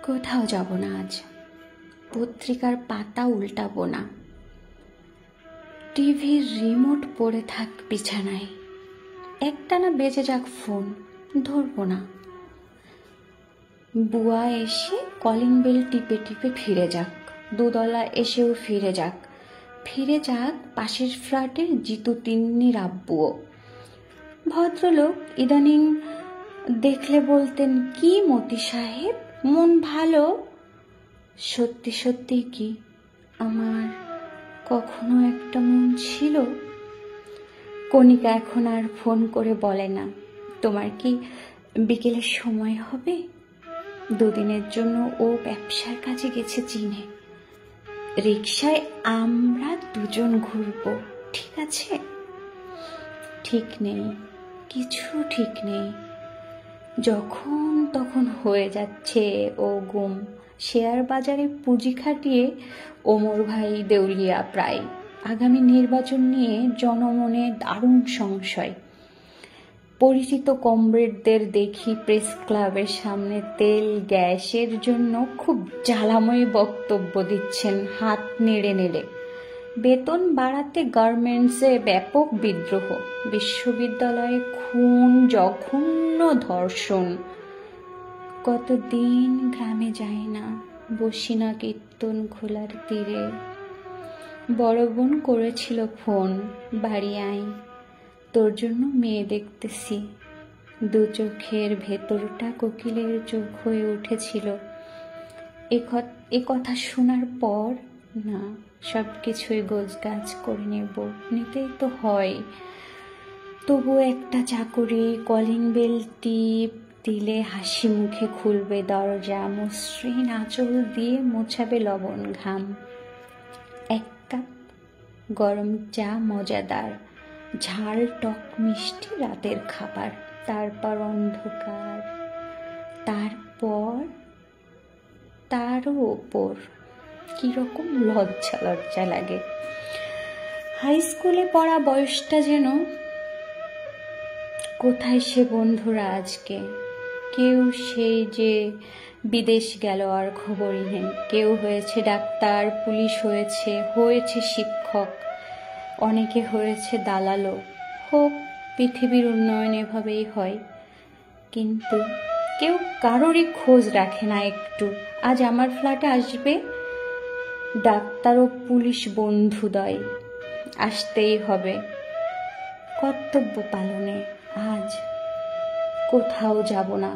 কোথাও যাব না আজ, পত্রিকার পাতা উল্টাবো না, টিভির রিমোট পড়ে থাক বিছানায়, একটানা বেজে যাক ফোন, ধরবো না। বুয়া এসে কলিং বেল টিপে টিপে ফিরে যাক, দুদলা এসেও ফিরে যাক পাশের ফ্ল্যাটের জিতু তিন্নির আব্বুও। ভদ্রলোক ইদানিং দেখলে বলতেন, কি মতি সাহেব, মন ভালো? সত্যি সত্যি কি আমার কখনো একটা মন ছিল? কণিকা এখন আর ফোন করে বলে না, তোমার কি বিকেলের সময় হবে? দুদিনের জন্য ও ব্যবসার কাজে গেছে চীনে, রিকশায় আমরা দুজন ঘুরবো, ঠিক আছে? ঠিক নেই, কিছু ঠিক নেই। যখন তখন হয়ে যাচ্ছে ও গুম। শেয়ার বাজারে পুঁজি খাটিয়ে ওমর ভাই দেউলিয়া প্রায়। আগামী নির্বাচন নিয়ে জনমনে দারুণ সংশয়। পরিচিত কমরেডদের দেখি প্রেস ক্লাবের সামনে তেল গ্যাসের জন্য খুব জ্বালাময়ী বক্তব্য দিচ্ছেন হাত নেড়ে নেড়ে। বেতন বাড়াতে গার্মেন্টসে ব্যাপক বিদ্রোহ, বিশ্ববিদ্যালয়ে খুন, জঘন্য ধর্ষণ। কতদিন গ্রামে যাই না, বসি না কীর্তন খোলার তীরে। বড় বোন করেছিল ফোন, বাড়ি আই, তোর জন্য মেয়ে দেখতেছি। দু চোখের ভেতরটা কোকিলের চোখ হয়ে উঠেছিল। এ কথা শোনার পর না, সব কিছুই গোছগাছ করে নেব, নিতেই তো হয়। তবু একটা চাকরি, কলিং বেল টিপ দিলে হাসি মুখে খুলবে দরজা, মসৃণ আঁচল দিয়ে মোছাবে লবণ ঘাম। এক কাপ গরম চা মজাদার, ঝাল টক মিষ্টি রাতের খাবার। তারপর অন্ধকার, তারও ওপর কিরকম লজ্জা লজ্জা লাগে। হাই স্কুলে পড়া বয়সটা যেন কোথায় সে বন্ধুরা আজকে? কেউ সেই যে বিদেশ গেল আর খবরই নেই, কেউ হয়েছে ডাক্তার, পুলিশ হয়েছে শিক্ষক, অনেকে হয়েছে দালালও। হোক, পৃথিবীর উন্নয়ন এভাবেই হয়, কিন্তু কেউ কারোরই খোঁজ রাখে না একটু। আজ আমার ফ্ল্যাটে আসবে ডাক্তার ও পুলিশ বন্ধুদ্বয়, আসতেই হবে কর্তব্য পালনে। আজ কোথাও যাব না।